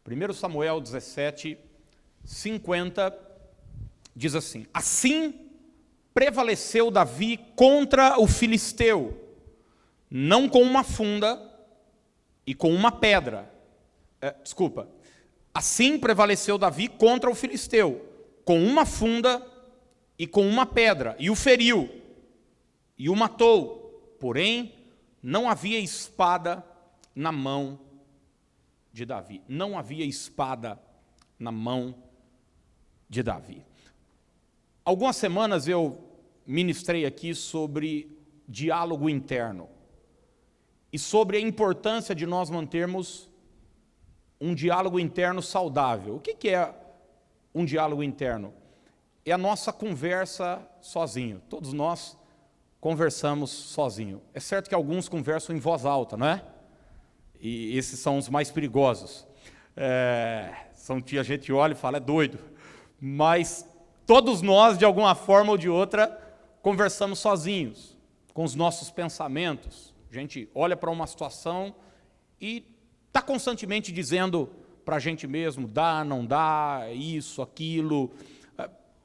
1 Samuel 17, 50, diz assim: assim prevaleceu Davi contra o filisteu, não com uma funda e com uma pedra. Assim prevaleceu Davi contra o filisteu, com uma funda e com uma pedra, e o feriu, e o matou. Porém, não havia espada na mão de Davi. Não havia espada na mão de Davi. Algumas semanas eu ministrei aqui sobre diálogo interno e sobre a importância de nós mantermos um diálogo interno saudável. O que é um diálogo interno? É a nossa conversa sozinho. Todos nós conversamos sozinho. É certo que alguns conversam em voz alta, não é? E esses são os mais perigosos. São que a gente olha e fala, é doido. Mas todos nós, de alguma forma ou de outra, conversamos sozinhos, com os nossos pensamentos. A gente olha para uma situação e está constantemente dizendo para a gente mesmo, dá, não dá, isso, aquilo.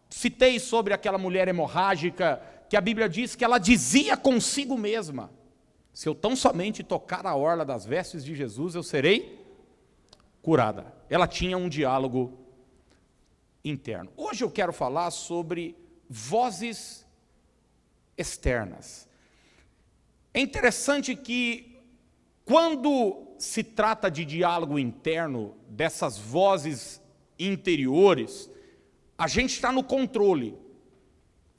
Citei sobre aquela mulher hemorrágica, que a Bíblia diz que ela dizia consigo mesma, se eu tão somente tocar a orla das vestes de Jesus, eu serei curada. Ela tinha um diálogo interno. Hoje eu quero falar sobre vozes externas. É interessante que, quando se trata de diálogo interno, dessas vozes interiores, a gente está no controle,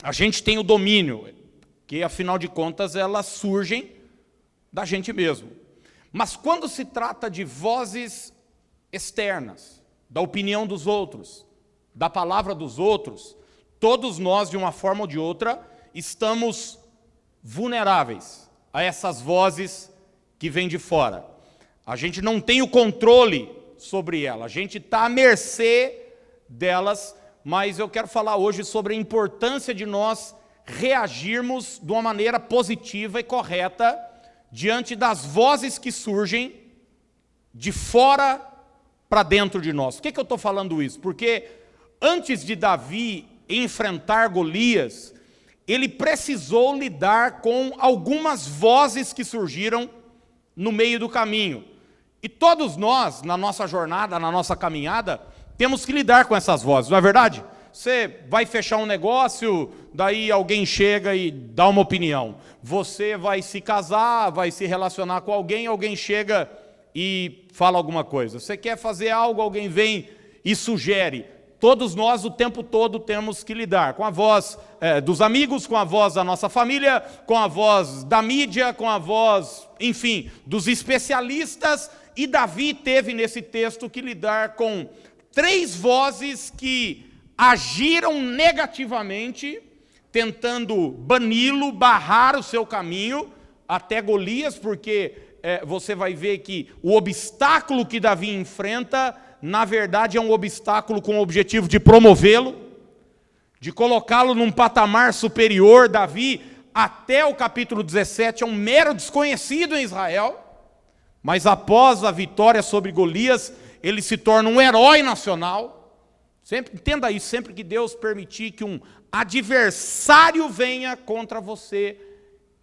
a gente tem o domínio, que afinal de contas elas surgem da gente mesmo. Mas quando se trata de vozes externas, da opinião dos outros, da palavra dos outros, todos nós, de uma forma ou de outra, estamos vulneráveis a essas vozes que vêm de fora. A gente não tem o controle sobre ela, a gente está à mercê delas, mas eu quero falar hoje sobre a importância de nós reagirmos de uma maneira positiva e correta diante das vozes que surgem de fora para dentro de nós. Por que eu estou falando isso? Porque antes de Davi enfrentar Golias, ele precisou lidar com algumas vozes que surgiram no meio do caminho. E todos nós, na nossa jornada, na nossa caminhada, temos que lidar com essas vozes, não é verdade? Você vai fechar um negócio, daí alguém chega e dá uma opinião. Você vai se casar, vai se relacionar com alguém, alguém chega e fala alguma coisa. Você quer fazer algo, alguém vem e sugere. Todos nós, o tempo todo, temos que lidar com a voz dos amigos, com a voz da nossa família, com a voz da mídia, com a voz, enfim, dos especialistas. E Davi teve nesse texto que lidar com 3 vozes que agiram negativamente, tentando bani-lo, barrar o seu caminho até Golias, porque você vai ver que o obstáculo que Davi enfrenta, na verdade, é um obstáculo com o objetivo de promovê-lo, de colocá-lo num patamar superior. Davi, até o capítulo 17, é um mero desconhecido em Israel, mas após a vitória sobre Golias, ele se torna um herói nacional. Sempre, entenda isso, sempre que Deus permitir que um adversário venha contra você,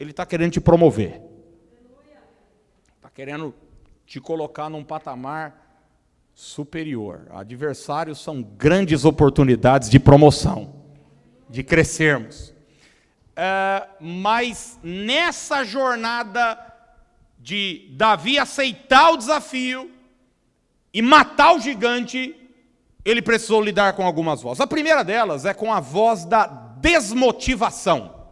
Ele está querendo te promover. Está querendo te colocar num patamar superior. Adversários são grandes oportunidades de promoção, de crescermos. Mas nessa jornada de Davi aceitar o desafio e matar o gigante, ele precisou lidar com algumas vozes. A primeira delas é com a voz da desmotivação.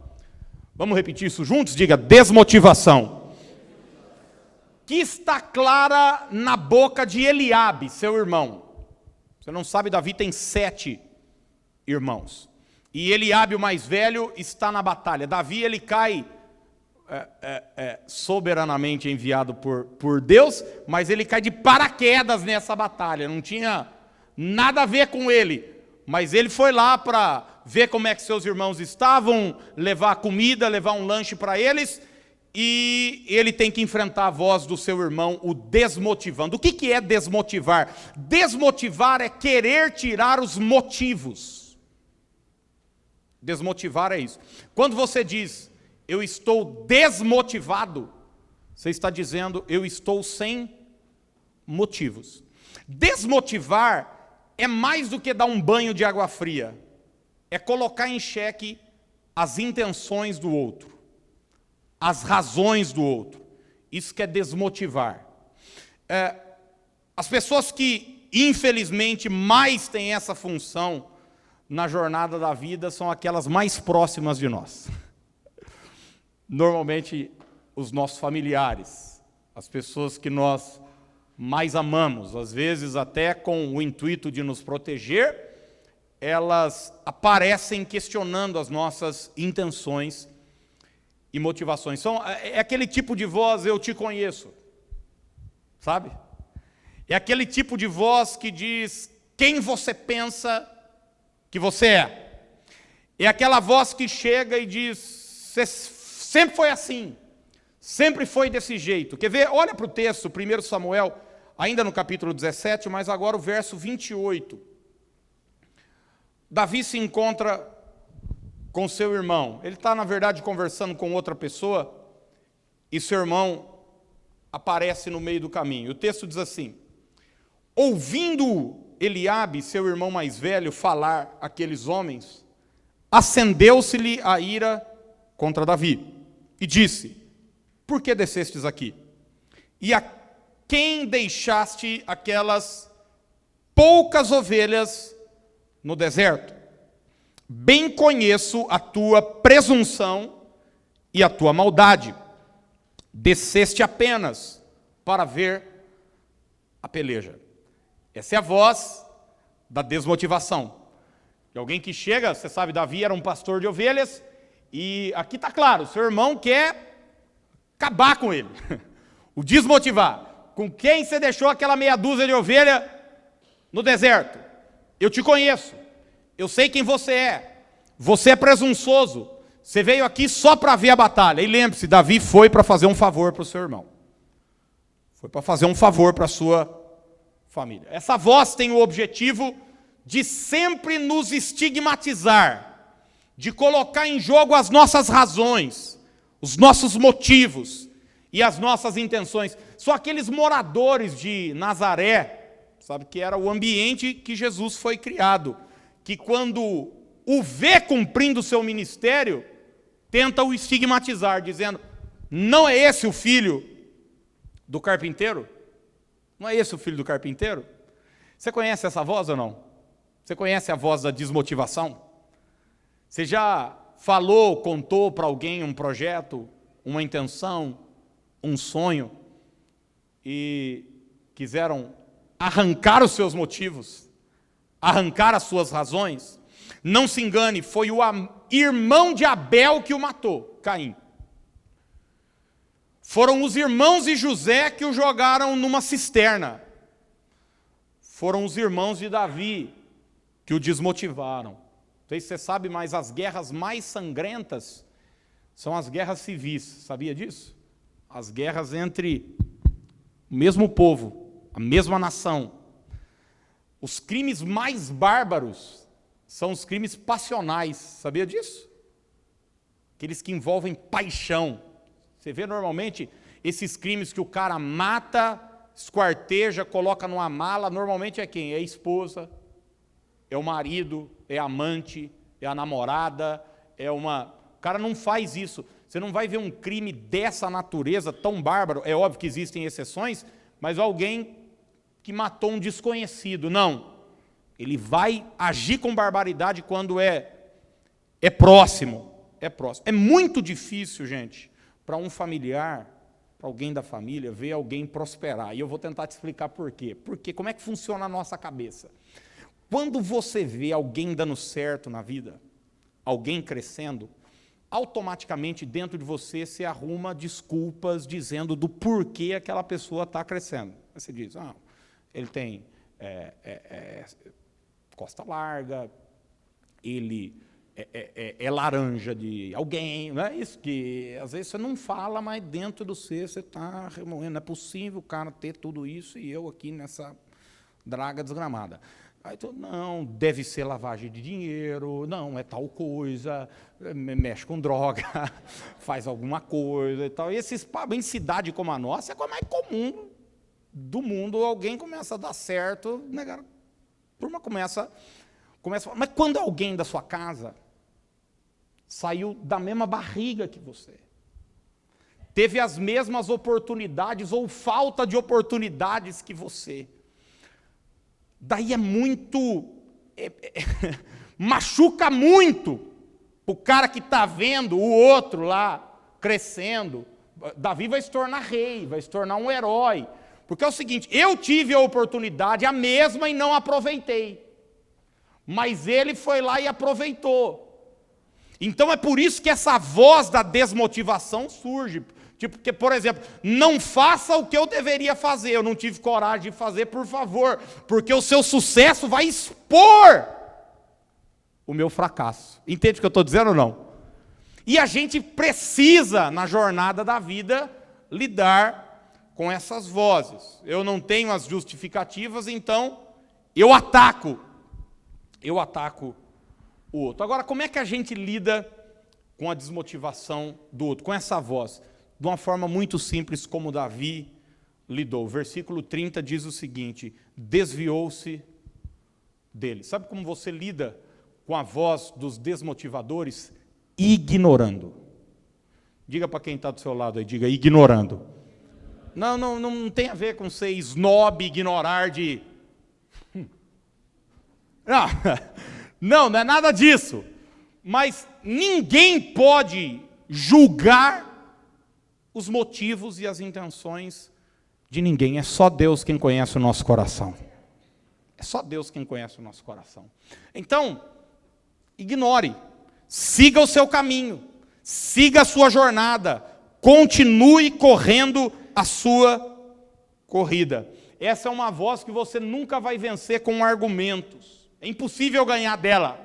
Vamos repetir isso juntos? Diga, desmotivação. Que está clara na boca de Eliabe, seu irmão. Você não sabe, Davi tem 7 irmãos. E Eliabe, o mais velho, está na batalha. Davi, ele cai soberanamente enviado por Deus, mas ele cai de paraquedas nessa batalha. Não tinha nada a ver com ele, mas ele foi lá para ver como é que seus irmãos estavam, levar comida, levar um lanche para eles, e ele tem que enfrentar a voz do seu irmão, o desmotivando. O que é desmotivar? Desmotivar é querer tirar os motivos. Desmotivar é isso. Quando você diz, eu estou desmotivado, você está dizendo, eu estou sem motivos. Desmotivar é mais do que dar um banho de água fria. É colocar em xeque as intenções do outro, as razões do outro. Isso que é desmotivar. As pessoas que, infelizmente, mais têm essa função na jornada da vida são aquelas mais próximas de nós. Normalmente, os nossos familiares, as pessoas que nós mais amamos, às vezes até com o intuito de nos proteger, elas aparecem questionando as nossas intenções e motivações. É aquele tipo de voz, eu te conheço, sabe? É aquele tipo de voz que diz quem você pensa que você é. É aquela voz que chega e diz, você sempre foi assim, sempre foi desse jeito. Quer ver? Olha para o texto, 1 Samuel, ainda no capítulo 17, mas agora o verso 28. Davi se encontra com seu irmão. Ele está, na verdade, conversando com outra pessoa, e seu irmão aparece no meio do caminho. O texto diz assim, ouvindo Eliabe, seu irmão mais velho, falar aqueles homens, acendeu-se-lhe a ira contra Davi, e disse, por que descestes aqui? E a quem deixaste aquelas poucas ovelhas no deserto? Bem conheço a tua presunção e a tua maldade. Desceste apenas para ver a peleja. Essa é a voz da desmotivação. De alguém que chega, você sabe, Davi era um pastor de ovelhas, e aqui está claro, seu irmão quer acabar com ele, o desmotivar. Com quem você deixou aquela meia dúzia de ovelha no deserto? Eu te conheço, eu sei quem você é presunçoso, você veio aqui só para ver a batalha. E lembre-se, Davi foi para fazer um favor para o seu irmão, foi para fazer um favor para a sua família. Essa voz tem o objetivo de sempre nos estigmatizar, de colocar em jogo as nossas razões, os nossos motivos e as nossas intenções. Só aqueles moradores de Nazaré, sabe, que era o ambiente que Jesus foi criado, que quando o vê cumprindo o seu ministério, tenta o estigmatizar, dizendo, não é esse o filho do carpinteiro? Não é esse o filho do carpinteiro? Você conhece essa voz ou não? Você conhece a voz da desmotivação? Você já falou, contou para alguém um projeto, uma intenção, um sonho, e quiseram arrancar os seus motivos, arrancar as suas razões? Não se engane, foi o irmão de Abel que o matou, Caim. Foram os irmãos de José que o jogaram numa cisterna. Foram os irmãos de Davi que o desmotivaram. Não sei se você sabe, mas as guerras mais sangrentas são as guerras civis. Sabia disso? As guerras entre o mesmo povo, a mesma nação. Os crimes mais bárbaros são os crimes passionais. Sabia disso? Aqueles que envolvem paixão. Você vê normalmente esses crimes que o cara mata, esquarteja, coloca numa mala, normalmente é quem? É a esposa, é o marido, é a amante, é a namorada, O cara não faz isso. Você não vai ver um crime dessa natureza tão bárbaro. É óbvio que existem exceções, mas alguém que matou um desconhecido. Não. Ele vai agir com barbaridade quando é próximo. É próximo. É muito difícil, gente, para um familiar, para alguém da família, ver alguém prosperar. E eu vou tentar te explicar por quê. Porque como é que funciona a nossa cabeça? Quando você vê alguém dando certo na vida, alguém crescendo, automaticamente dentro de você se arruma desculpas dizendo do porquê aquela pessoa está crescendo. Você diz, ele tem costa larga, ele é laranja de alguém, não é isso que às vezes você não fala, mas dentro do você está remoendo. Não é possível o cara ter tudo isso e eu aqui nessa draga desgramada. Aí tu, não, deve ser lavagem de dinheiro, não, é tal coisa, mexe com droga, faz alguma coisa e tal. E esses papos em cidade como a nossa é a coisa mais comum do mundo. Alguém começa a dar certo, a turma começa a falar. Mas quando alguém da sua casa saiu da mesma barriga que você, teve as mesmas oportunidades ou falta de oportunidades que você, daí é muito, machuca muito o cara que está vendo o outro lá crescendo. Davi vai se tornar rei, vai se tornar um herói, porque é o seguinte, eu tive a oportunidade, a mesma, e não aproveitei, mas ele foi lá e aproveitou. Então é por isso que essa voz da desmotivação surge. Tipo, porque, por exemplo, não faça o que eu deveria fazer, eu não tive coragem de fazer, por favor, porque o seu sucesso vai expor o meu fracasso. Entende o que eu estou dizendo ou não? E a gente precisa, na jornada da vida, lidar com essas vozes. Eu não tenho as justificativas, então eu ataco o outro. Agora, como é que a gente lida com a desmotivação do outro, com essa voz? De uma forma muito simples, como Davi lidou. O versículo 30 diz o seguinte: desviou-se dele. Sabe como você lida com a voz dos desmotivadores? Ignorando. Diga para quem está do seu lado aí, diga ignorando. Não tem a ver com ser snob, ignorar de... Não é nada disso. Mas ninguém pode julgar os motivos e as intenções de ninguém. É só Deus quem conhece o nosso coração. É só Deus quem conhece o nosso coração. Então, ignore. Siga o seu caminho. Siga a sua jornada. Continue correndo a sua corrida. Essa é uma voz que você nunca vai vencer com argumentos. É impossível ganhar dela.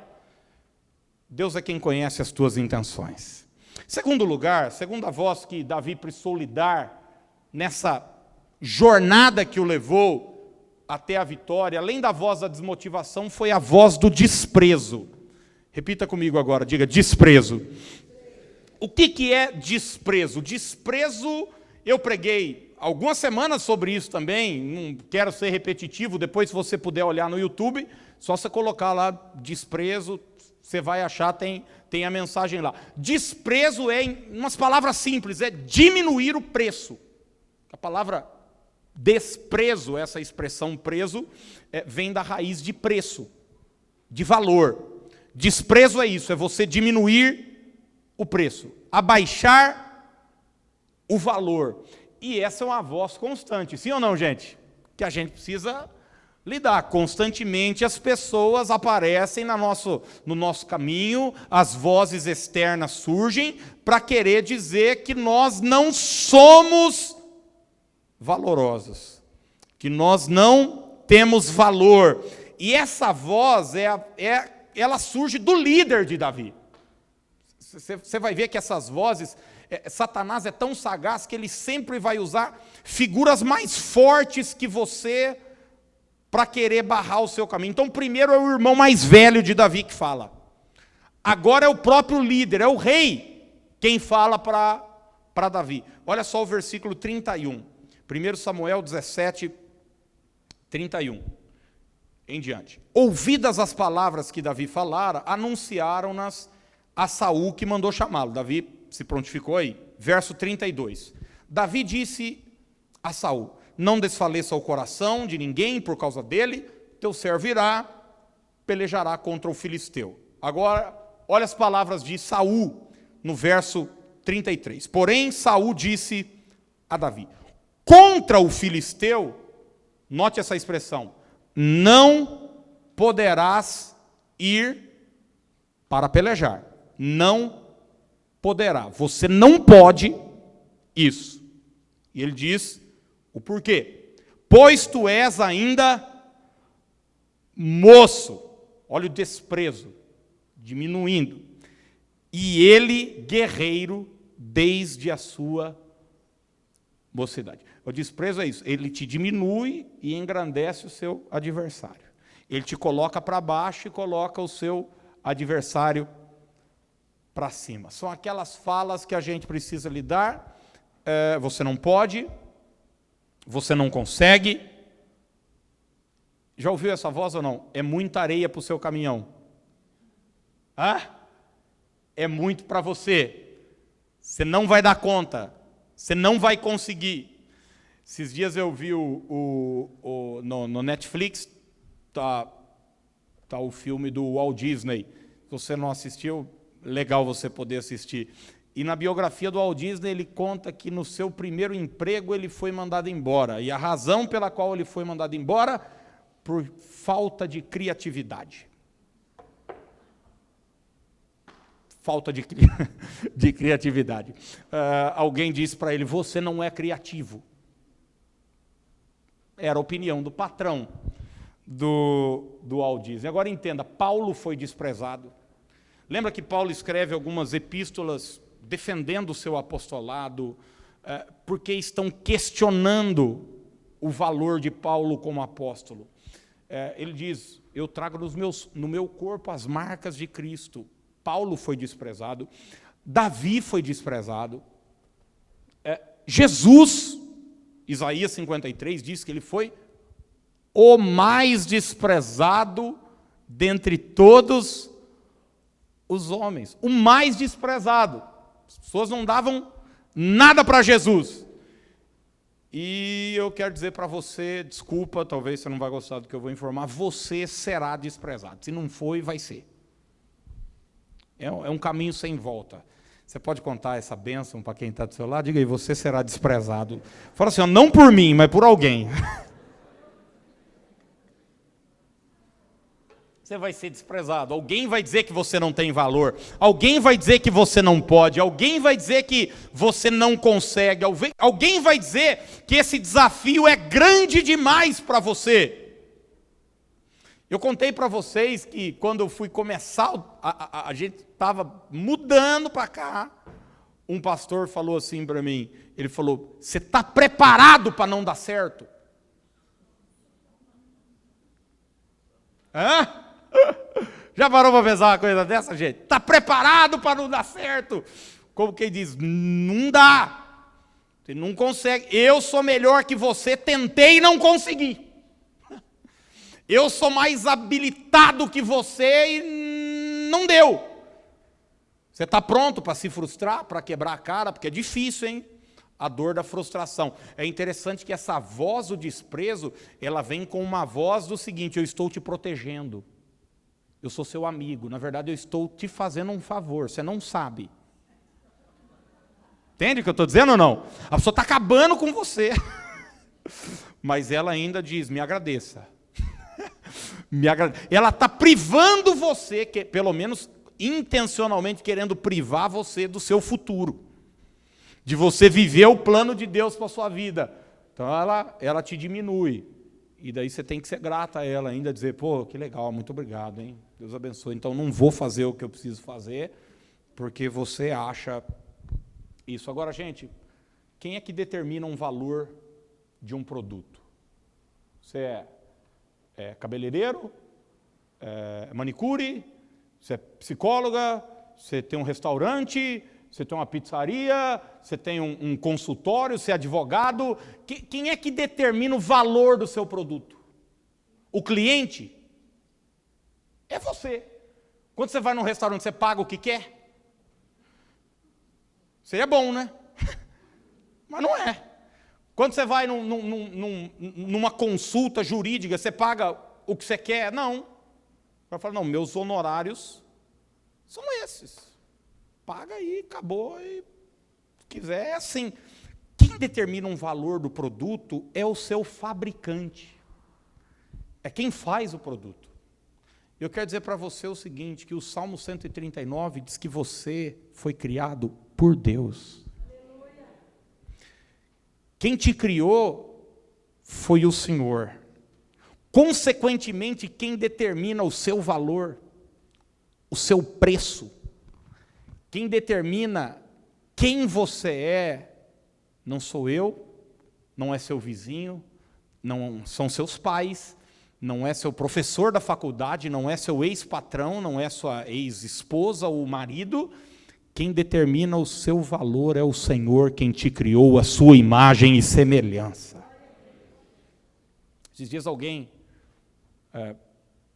Deus é quem conhece as tuas intenções. Segundo lugar, segunda voz que Davi precisou lidar nessa jornada que o levou até a vitória, além da voz da desmotivação, foi a voz do desprezo. Repita comigo agora, diga desprezo. O que é desprezo? Desprezo, eu preguei algumas semanas sobre isso também, não quero ser repetitivo, depois se você puder olhar no YouTube, só você colocar lá desprezo, você vai achar, tem a mensagem lá. Desprezo é, em umas palavras simples, é diminuir o preço. A palavra desprezo, essa expressão preso, vem da raiz de preço, de valor. Desprezo é isso, é você diminuir o preço, abaixar o valor. E essa é uma voz constante, sim ou não, gente? Que a gente precisa lidar. Constantemente as pessoas aparecem no nosso caminho, as vozes externas surgem para querer dizer que nós não somos valorosos, que nós não temos valor. E essa voz, ela surge do líder de Davi. Você vai ver que essas vozes, Satanás é tão sagaz que ele sempre vai usar figuras mais fortes que você para querer barrar o seu caminho. Então, primeiro é o irmão mais velho de Davi que fala. Agora é o próprio líder, é o rei, quem fala para Davi. Olha só o versículo 31. 1 Samuel 17, 31. Em diante. Ouvidas as palavras que Davi falara, anunciaram-nas a Saul, que mandou chamá-lo. Davi se prontificou aí. Verso 32. Davi disse a Saul: não desfaleça o coração de ninguém por causa dele, teu servo irá, pelejará contra o filisteu. Agora, olha as palavras de Saul, no verso 33. Porém, Saul disse a Davi: contra o filisteu, note essa expressão, não poderás ir para pelejar. Não poderá. Você não pode isso. E ele diz o porquê. Pois tu és ainda moço. Olha o desprezo diminuindo. E ele, guerreiro, desde a sua mocidade. O desprezo é isso, ele te diminui e engrandece o seu adversário. Ele te coloca para baixo e coloca o seu adversário para cima. São aquelas falas que a gente precisa lidar. Você não pode, você não consegue. Já ouviu essa voz ou não? É muita areia para o seu caminhão. É muito para você. Você não vai dar conta. Você não vai conseguir. Esses dias eu vi no Netflix, tá o filme do Walt Disney. Se você não assistiu, legal você poder assistir. E na biografia do Walt Disney, ele conta que no seu primeiro emprego ele foi mandado embora. E a razão pela qual ele foi mandado embora, por falta de criatividade. Falta de criatividade. Alguém disse para ele, você não é criativo. Era a opinião do patrão do Walt Disney. Agora entenda, Paulo foi desprezado. Lembra que Paulo escreve algumas epístolas defendendo o seu apostolado, porque estão questionando o valor de Paulo como apóstolo. Ele diz, eu trago no meu corpo as marcas de Cristo. Paulo foi desprezado, Davi foi desprezado, Jesus, Isaías 53, diz que ele foi o mais desprezado dentre todos os homens. O mais desprezado. As pessoas não davam nada para Jesus. E eu quero dizer para você, desculpa, talvez você não vai gostar do que eu vou informar, você será desprezado. Se não foi, vai ser. É um caminho sem volta. Você pode contar essa bênção para quem está do seu lado? Diga aí, você será desprezado. Fala assim, não por mim, mas por alguém. Você vai ser desprezado. Alguém vai dizer que você não tem valor. Alguém vai dizer que você não pode. Alguém vai dizer que você não consegue. Alguém vai dizer que esse desafio é grande demais para você. Eu contei para vocês que quando eu fui começar, a gente estava mudando para cá, um pastor falou assim para mim, ele falou, você está preparado para não dar certo? Já parou para pensar uma coisa dessa, gente? Está preparado para não dar certo? Como quem diz, não dá, você não consegue, eu sou melhor que você, tentei e não consegui. Eu sou mais habilitado que você e não deu. Você está pronto para se frustrar, para quebrar a cara? Porque é difícil, hein? A dor da frustração. É interessante que essa voz do desprezo, ela vem com uma voz do seguinte, eu estou te protegendo. Eu sou seu amigo. Na verdade, eu estou te fazendo um favor. Você não sabe. Entende o que eu estou dizendo ou não? A pessoa está acabando com você. Mas ela ainda diz, me agradeça. Ela está privando você, que, pelo menos intencionalmente querendo privar você do seu futuro, de você viver o plano de Deus para a sua vida. Então ela te diminui, e daí você tem que ser grata a ela ainda, dizer, pô, que legal, muito obrigado, hein? Deus abençoe. Então não vou fazer o que eu preciso fazer, porque você acha isso. Agora, gente, quem é que determina um valor de um produto? Você é cabeleireiro, manicure, você é psicóloga, você tem um restaurante, você tem uma pizzaria, você tem um consultório, você é advogado. Quem é que determina o valor do seu produto? O cliente? É você. Quando você vai num restaurante, você paga o que quer? Seria bom, né? Mas não é. Quando você vai numa consulta jurídica, você paga o que você quer? Não. Vai falar, não, meus honorários são esses. Paga aí, acabou, e se quiser, é assim. Quem determina um valor do produto é o seu fabricante. É quem faz o produto. Eu quero dizer para você o seguinte, que o Salmo 139 diz que você foi criado por Deus. Quem te criou foi o Senhor. Consequentemente, quem determina o seu valor o seu preço. Quem determina quem você é, não sou eu, não é seu vizinho, não são seus pais, não é seu professor da faculdade, não é seu ex-patrão, não é sua ex-esposa ou marido. Quem determina o seu valor é o Senhor, quem te criou, a sua imagem e semelhança. Esses dias alguém,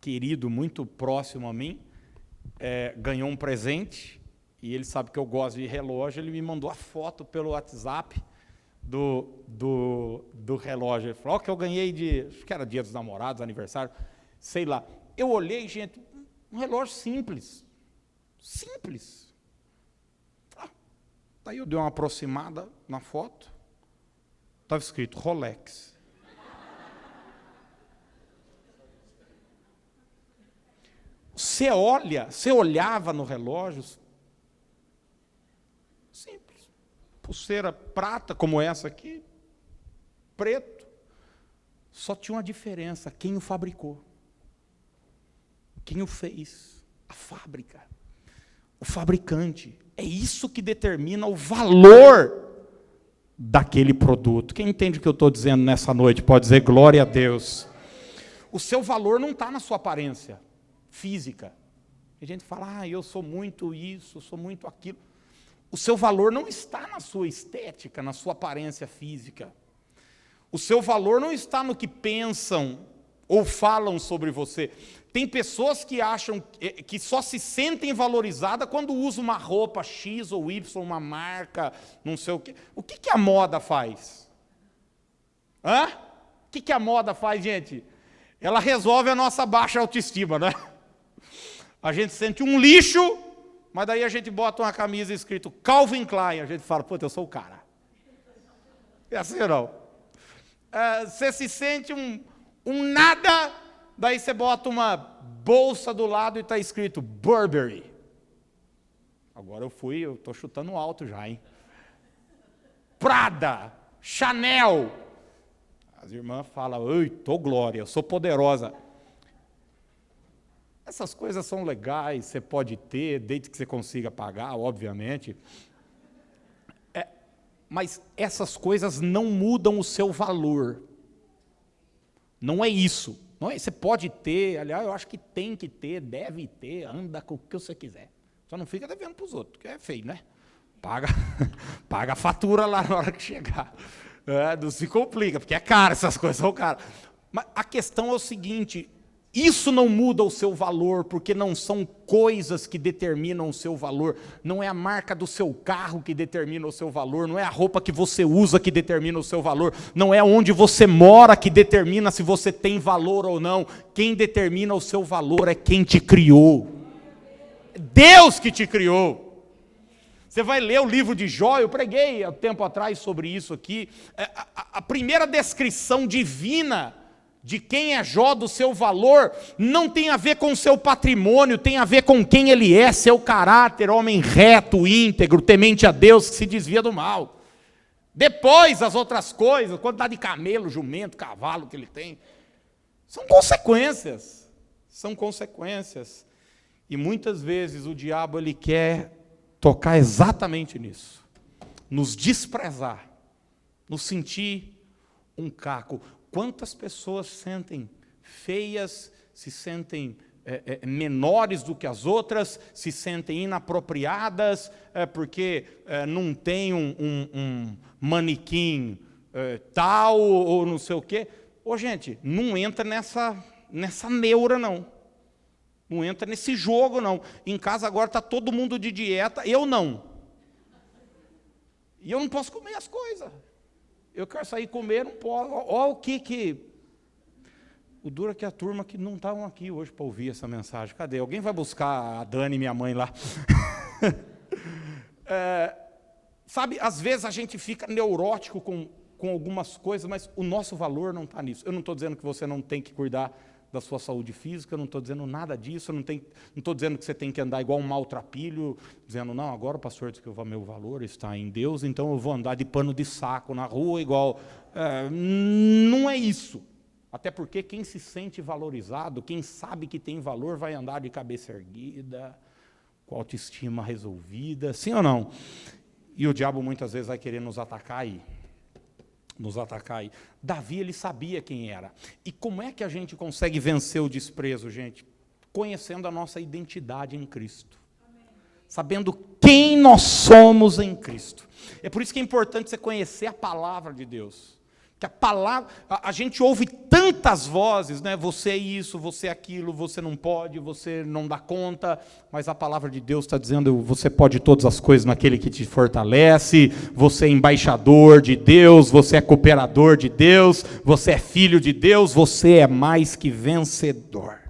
querido, muito próximo a mim, ganhou um presente, e ele sabe que eu gosto de relógio, ele me mandou a foto pelo WhatsApp do relógio. Ele falou, que eu ganhei acho que era dia dos namorados, aniversário, sei lá. Eu olhei, gente, um relógio simples. Daí eu dei uma aproximada na foto, estava escrito Rolex. Você olhava no relógio, simples, pulseira prata como essa aqui, preto, só tinha uma diferença, quem o fabricou, quem o fez, a fábrica, o fabricante. É isso que determina o valor daquele produto. Quem entende o que eu estou dizendo nessa noite pode dizer glória a Deus. O seu valor não está na sua aparência física. A gente fala, eu sou muito isso, eu sou muito aquilo. O seu valor não está na sua estética, na sua aparência física. O seu valor não está no que pensam ou falam sobre você. Tem pessoas que acham que só se sentem valorizadas quando usam uma roupa X ou Y, uma marca, não sei o quê. O que a moda faz? O que a moda faz, gente? Ela resolve a nossa baixa autoestima, né? A gente sente um lixo, mas daí a gente bota uma camisa escrito Calvin Klein, a gente fala, eu sou o cara. É assim ou não? Você se sente um nada, daí você bota uma bolsa do lado e está escrito Burberry. Agora eu estou chutando alto já, hein? Prada, Chanel. As irmãs falam, tô glória, eu sou poderosa. Essas coisas são legais, você pode ter, desde que você consiga pagar, obviamente. Mas essas coisas não mudam o seu valor. Não é isso. Não é, você pode ter, aliás, eu acho que tem que ter, deve ter, anda com o que você quiser. Só não fica devendo para os outros, que é feio, né? Paga a fatura lá na hora que chegar. Não se complica, porque é caro, essas coisas são caras. Mas a questão é o seguinte, isso não muda o seu valor, porque não são coisas que determinam o seu valor, não é a marca do seu carro que determina o seu valor, não é a roupa que você usa que determina o seu valor, não é onde você mora que determina se você tem valor ou não. Quem determina o seu valor é quem te criou. É Deus que te criou. Você vai ler o livro de Jó, eu preguei há tempo atrás sobre isso aqui, a primeira descrição divina de quem é Jó, do seu valor, não tem a ver com o seu patrimônio, tem a ver com quem ele é, seu caráter, homem reto, íntegro, temente a Deus, que se desvia do mal. Depois, as outras coisas, quantidade de camelo, jumento, cavalo que ele tem, são consequências. E muitas vezes o diabo ele quer tocar exatamente nisso, nos desprezar, nos sentir um caco. Quantas pessoas se sentem feias, se sentem menores do que as outras, se sentem inapropriadas, porque não tem um manequim tal, ou não sei o quê. Gente, não entra nessa neura, não. Não entra nesse jogo, não. Em casa agora está todo mundo de dieta, eu não. E eu não posso comer as coisas. Eu quero sair comer, não posso. Olha o que... O duro é que a turma que não estavam aqui hoje para ouvir essa mensagem. Cadê? Alguém vai buscar a Dani, minha mãe, lá? Sabe, às vezes a gente fica neurótico com algumas coisas, mas o nosso valor não está nisso. Eu não estou dizendo que você não tem que cuidar da sua saúde física, eu não estou dizendo nada disso, eu não estou dizendo que você tem que andar igual um maltrapilho, dizendo, não, agora o pastor diz que o meu valor está em Deus, então eu vou andar de pano de saco na rua igual. Não é isso. Até porque quem se sente valorizado, quem sabe que tem valor, vai andar de cabeça erguida, com a autoestima resolvida, sim ou não? E o diabo muitas vezes vai querer nos atacar aí. Davi, ele sabia quem era. E como é que a gente consegue vencer o desprezo, gente? Conhecendo a nossa identidade em Cristo. Sabendo quem nós somos em Cristo. É por isso que é importante você conhecer a palavra de Deus. Que a palavra, a gente ouve tantas vozes, né? Você é isso, você é aquilo, você não pode, você não dá conta, mas a palavra de Deus está dizendo, você pode todas as coisas naquele que te fortalece, você é embaixador de Deus, você é cooperador de Deus, você é filho de Deus, você é mais que vencedor.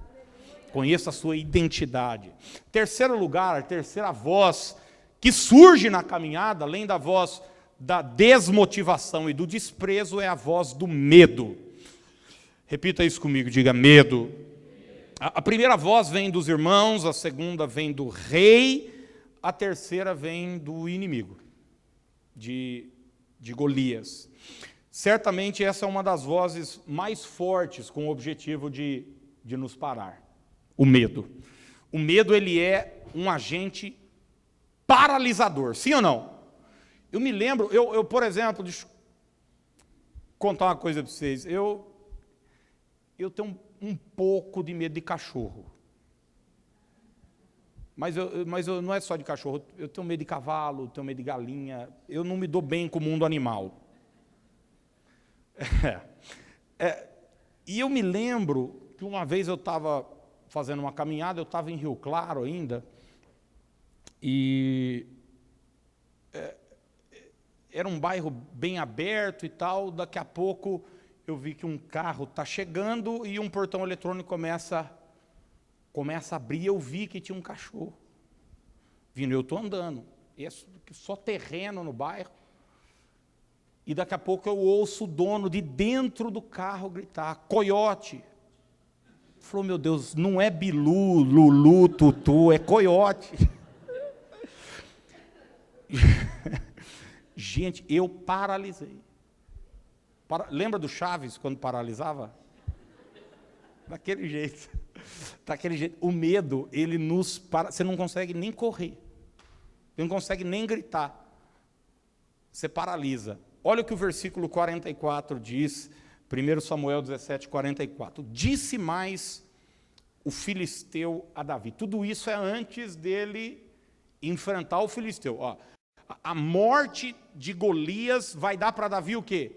Conheça a sua identidade. Terceiro lugar, a terceira voz que surge na caminhada, além da voz da desmotivação e do desprezo, é a voz do medo. Repita isso comigo, diga medo. A primeira voz vem dos irmãos, a segunda vem do rei, a terceira vem do inimigo, de Golias. Certamente essa é uma das vozes mais fortes com o objetivo de nos parar. O medo. O medo, ele é um agente paralisador, sim ou não? Eu me lembro, por exemplo, deixa eu contar uma coisa para vocês. Eu tenho um pouco de medo de cachorro. Mas não é só de cachorro. Eu tenho medo de cavalo, tenho medo de galinha. Eu não me dou bem com o mundo animal. E eu me lembro que uma vez eu estava fazendo uma caminhada, eu estava em Rio Claro ainda, e era um bairro bem aberto e tal. Daqui a pouco eu vi que um carro está chegando e um portão eletrônico começa a abrir. Eu vi que tinha um cachorro vindo. Eu estou andando, e é só terreno no bairro. E daqui a pouco eu ouço o dono de dentro do carro gritar: coiote. Falou: meu Deus, não é Bilu, Lulu, Tutu, é coiote. Gente, eu paralisei. Lembra do Chaves, quando paralisava? Daquele jeito. O medo, ele nos para. Você não consegue nem correr. Você não consegue nem gritar. Você paralisa. Olha o que o versículo 44 diz, 1 Samuel 17, 44. Disse mais o filisteu a Davi. Tudo isso é antes dele enfrentar o filisteu. Ó, a morte de Golias vai dar para Davi o quê?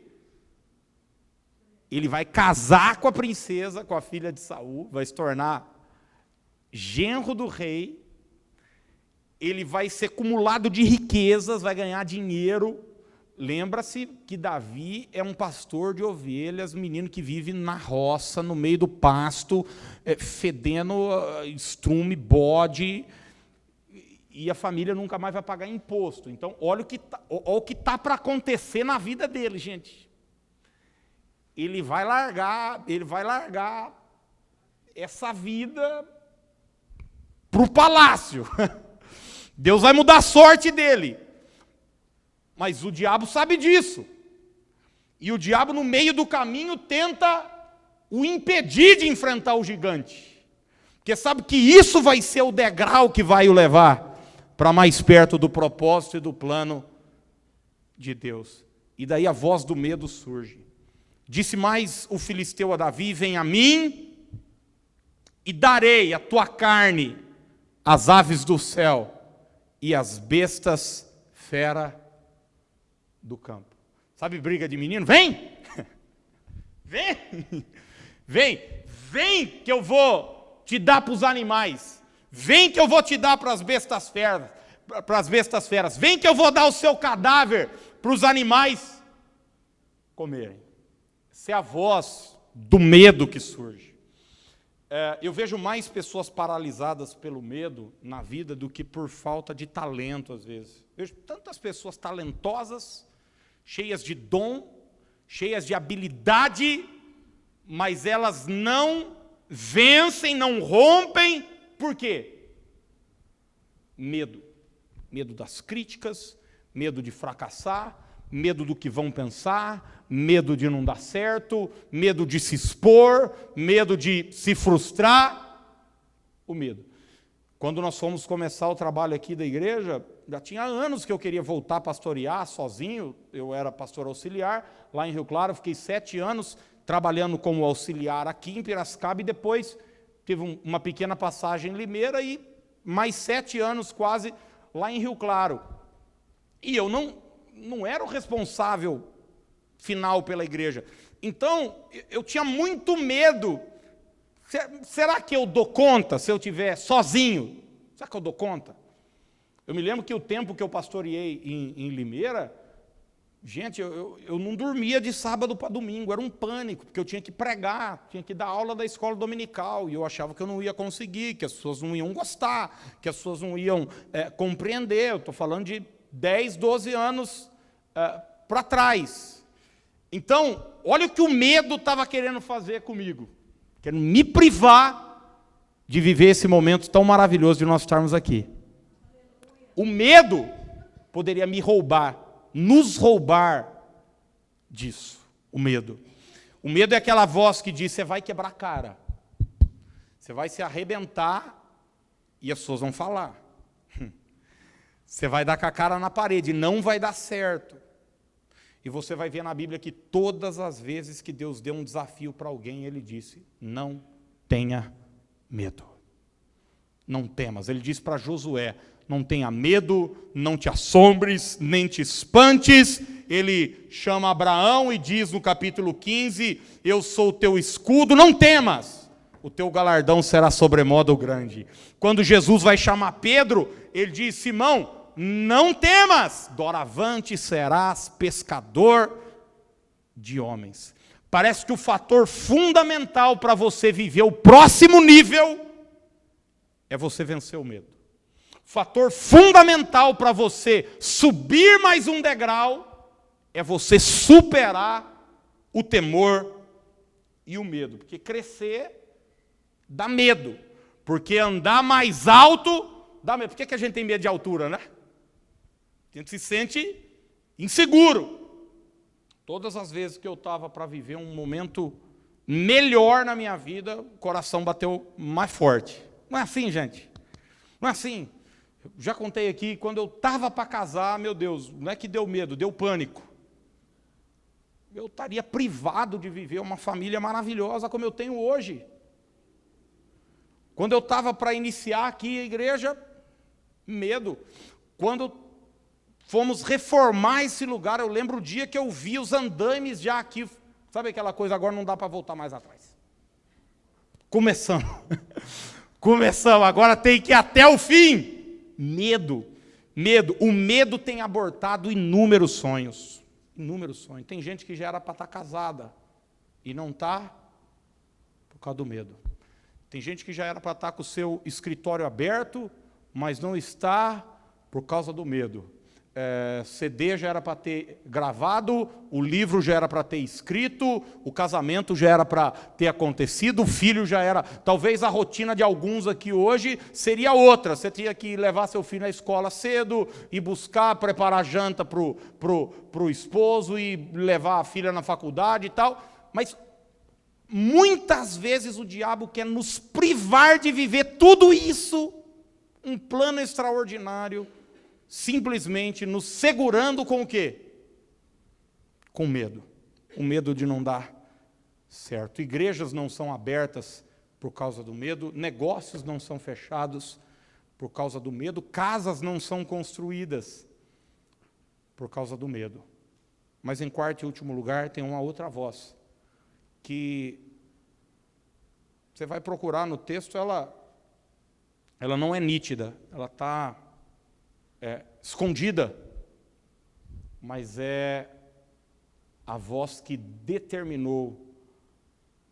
Ele vai casar com a princesa, com a filha de Saul, vai se tornar genro do rei, ele vai ser cumulado de riquezas, vai ganhar dinheiro. Lembra-se que Davi é um pastor de ovelhas, menino que vive na roça, no meio do pasto, fedendo estrume, bode, e a família nunca mais vai pagar imposto. Então, olha o que está para acontecer na vida dele, gente. Ele vai largar essa vida para o palácio. Deus vai mudar a sorte dele. Mas o diabo sabe disso. E o diabo, no meio do caminho, tenta o impedir de enfrentar o gigante. Porque sabe que isso vai ser o degrau que vai o levar para mais perto do propósito e do plano de Deus. E daí a voz do medo surge. Disse mais o filisteu a Davi: vem a mim e darei a tua carne às aves do céu e às bestas fera do campo. Sabe briga de menino? Vem! Vem que eu vou te dar para os animais. Vem que eu vou te dar para as bestas feras. Vem que eu vou dar o seu cadáver para os animais comerem. Essa é a voz do medo que surge. Eu vejo mais pessoas paralisadas pelo medo na vida do que por falta de talento, às vezes. Vejo tantas pessoas talentosas, cheias de dom, cheias de habilidade, mas elas não vencem, não rompem. Por quê? Medo. Medo das críticas, medo de fracassar, medo do que vão pensar, medo de não dar certo, medo de se expor, medo de se frustrar. O medo. Quando nós fomos começar o trabalho aqui da igreja, já tinha anos que eu queria voltar a pastorear sozinho. Eu era pastor auxiliar lá em Rio Claro, fiquei 7 anos trabalhando como auxiliar aqui em Piracicaba e depois tive uma pequena passagem em Limeira e mais 7 anos quase lá em Rio Claro. E eu não era o responsável final pela igreja. Então, eu tinha muito medo. Será que eu dou conta se eu estiver sozinho? Será que eu dou conta? Eu me lembro que o tempo que eu pastoreei em Limeira, gente, eu não dormia de sábado para domingo, era um pânico, porque eu tinha que pregar, tinha que dar aula da escola dominical, e eu achava que eu não ia conseguir, que as pessoas não iam gostar, que as pessoas não iam compreender. Eu estou falando de 10, 12 anos para trás. Então, olha o que o medo estava querendo fazer comigo. Querendo me privar de viver esse momento tão maravilhoso de nós estarmos aqui. O medo poderia me roubar, nos roubar disso. O medo. O medo é aquela voz que diz, você vai quebrar a cara. Você vai se arrebentar e as pessoas vão falar. Você vai dar com a cara na parede, não vai dar certo. E você vai ver na Bíblia que todas as vezes que Deus deu um desafio para alguém, Ele disse, não tenha medo. Não temas. Ele disse para Josué, não tenha medo, não te assombres, nem te espantes. Ele chama Abraão e diz no capítulo 15, eu sou o teu escudo, não temas. O teu galardão será sobremodo grande. Quando Jesus vai chamar Pedro, ele diz, Simão, não temas, doravante serás pescador de homens. Parece que o fator fundamental para você viver o próximo nível é você vencer o medo. O fator fundamental para você subir mais um degrau é você superar o temor e o medo. Porque crescer dá medo. Porque andar mais alto dá medo. Por que a gente tem medo de altura, né? A gente se sente inseguro. Todas as vezes que eu estava para viver um momento melhor na minha vida, o coração bateu mais forte. Não é assim, gente? Não é assim. Eu já contei aqui, quando eu estava para casar, meu Deus, não é que deu medo, deu pânico. Eu estaria privado de viver uma família maravilhosa como eu tenho hoje. Quando eu estava para iniciar aqui a igreja, medo. Quando fomos reformar esse lugar, eu lembro o dia que eu vi os andaimes já aqui, sabe aquela coisa, agora não dá para voltar mais atrás. Começamos, agora tem que ir até o fim. Medo, o medo tem abortado inúmeros sonhos, tem gente que já era para estar casada, e não está, por causa do medo. Tem gente que já era para estar com o seu escritório aberto, mas não está, por causa do medo. CD já era para ter gravado, o livro já era para ter escrito, o casamento já era para ter acontecido, o filho já era... Talvez a rotina de alguns aqui hoje seria outra. Você tinha que levar seu filho na escola cedo, e buscar, preparar janta para o esposo, e levar a filha na faculdade e tal. Mas muitas vezes o diabo quer nos privar de viver tudo isso, um plano extraordinário, simplesmente nos segurando com o quê? Com medo. O medo de não dar certo. Igrejas não são abertas por causa do medo, negócios não são fechados por causa do medo, casas não são construídas por causa do medo. Mas em quarto e último lugar tem uma outra voz, que você vai procurar no texto, ela não é nítida, ela está escondida, mas é a voz que determinou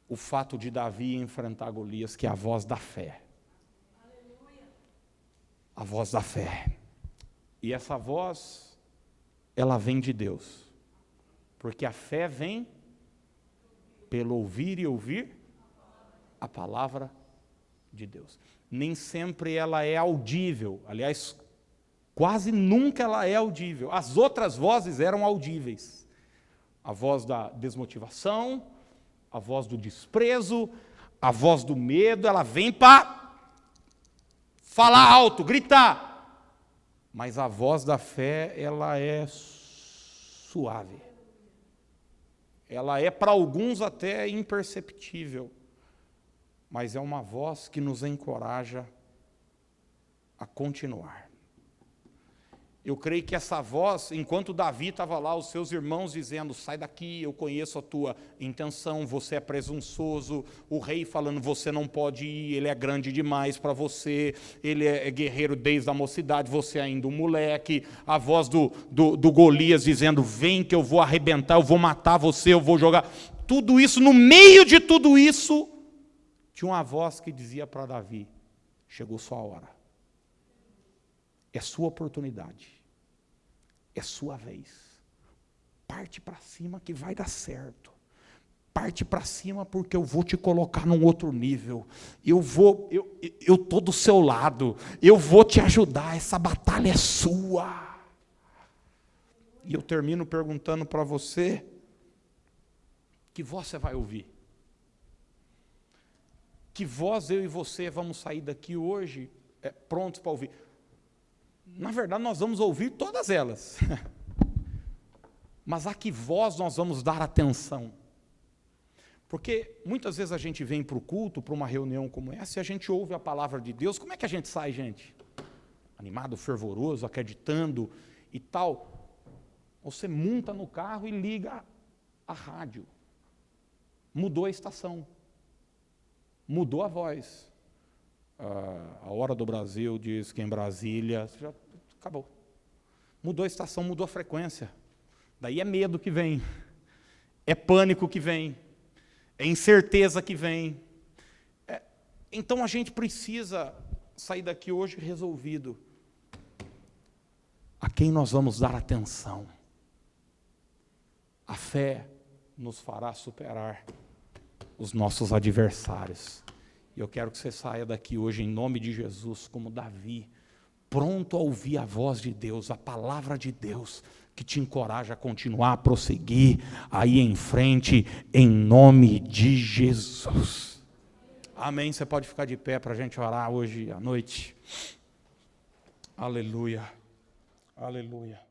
o fato de Davi enfrentar Golias, que é a voz da fé. A voz da fé. E essa voz, ela vem de Deus, porque a fé vem pelo ouvir e ouvir a palavra de Deus. Nem sempre ela é audível, aliás, quase nunca ela é audível. As outras vozes eram audíveis. A voz da desmotivação, a voz do desprezo, a voz do medo, ela vem para falar alto, gritar. Mas a voz da fé, ela é suave. Ela é para alguns até imperceptível. Mas é uma voz que nos encoraja a continuar. Eu creio que essa voz, enquanto Davi estava lá, os seus irmãos dizendo, sai daqui, eu conheço a tua intenção, você é presunçoso, o rei falando, você não pode ir, ele é grande demais para você, ele é guerreiro desde a mocidade, você é ainda um moleque, a voz do Golias dizendo, vem que eu vou arrebentar, eu vou matar você, eu vou jogar, tudo isso, no meio de tudo isso, tinha uma voz que dizia para Davi, chegou sua hora, é sua oportunidade. É sua vez. Parte para cima que vai dar certo. Parte para cima porque eu vou te colocar num outro nível. Eu estou do seu lado. Eu vou te ajudar. Essa batalha é sua. E eu termino perguntando para você, que voz você vai ouvir? Que voz eu e você vamos sair daqui hoje prontos para ouvir? Na verdade, nós vamos ouvir todas elas. Mas a que voz nós vamos dar atenção? Porque muitas vezes a gente vem para o culto, para uma reunião como essa, e a gente ouve a palavra de Deus. Como é que a gente sai, gente? Animado, fervoroso, acreditando e tal. Você monta no carro e liga a rádio. Mudou a estação. Mudou a voz. A Hora do Brasil diz que em Brasília, já acabou. Mudou a estação, mudou a frequência. Daí é medo que vem, é pânico que vem, é incerteza que vem. Então a gente precisa sair daqui hoje resolvido. A quem nós vamos dar atenção? A fé nos fará superar os nossos adversários. E eu quero que você saia daqui hoje, em nome de Jesus, como Davi, pronto a ouvir a voz de Deus, a palavra de Deus, que te encoraja a continuar, a prosseguir, a ir em frente, em nome de Jesus. Amém. Você pode ficar de pé para a gente orar hoje à noite. Aleluia. Aleluia.